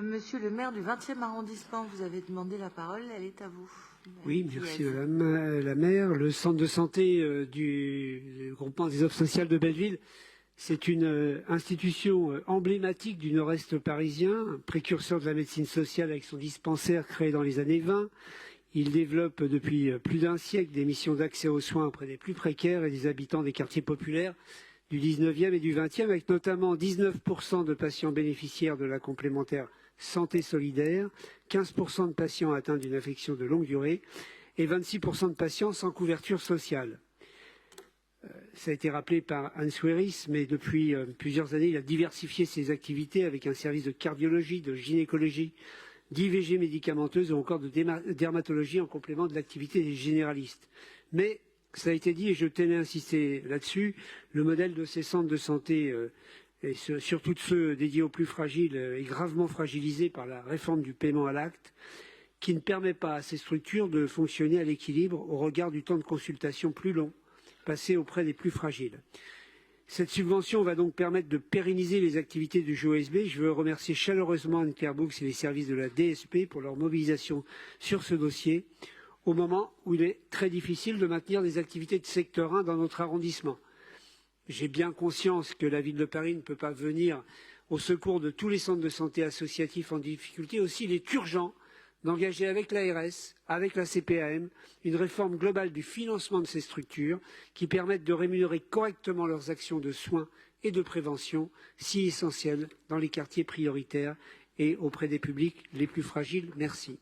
Monsieur le maire du 20e arrondissement, vous avez demandé la parole, elle est à vous. Oui, merci Madame la maire. Le centre de santé du groupement des offres sociales de Belleville, c'est une institution emblématique du nord-est parisien, un précurseur de la médecine sociale avec son dispensaire créé dans les années 20. Il développe depuis plus d'un siècle des missions d'accès aux soins auprès des plus précaires et des habitants des quartiers populaires du 19e et du 20e, avec notamment 19% de patients bénéficiaires de la complémentaire santé solidaire, 15% de patients atteints d'une affection de longue durée et 26% de patients sans couverture sociale. Ça a été rappelé par Anne Souéris, mais depuis plusieurs années, il a diversifié ses activités avec un service de cardiologie, de gynécologie, d'IVG médicamenteuse ou encore de dermatologie en complément de l'activité des généralistes. Mais, ça a été dit et je tenais à insister là-dessus, le modèle de ces centres de santé et surtout de ceux dédiés aux plus fragiles est gravement fragilisé par la réforme du paiement à l'acte qui ne permet pas à ces structures de fonctionner à l'équilibre au regard du temps de consultation plus long passé auprès des plus fragiles. Cette subvention va donc permettre de pérenniser les activités du JOSB. Je veux remercier chaleureusement Anne-Claire Boux et les services de la DSP pour leur mobilisation sur ce dossier, au moment où il est très difficile de maintenir des activités de secteur 1 dans notre arrondissement. J'ai bien conscience que la ville de Paris ne peut pas venir au secours de tous les centres de santé associatifs en difficulté. Aussi, il est urgent d'engager avec l'ARS, avec la CPAM, une réforme globale du financement de ces structures qui permettent de rémunérer correctement leurs actions de soins et de prévention, si essentielles dans les quartiers prioritaires et auprès des publics les plus fragiles. Merci.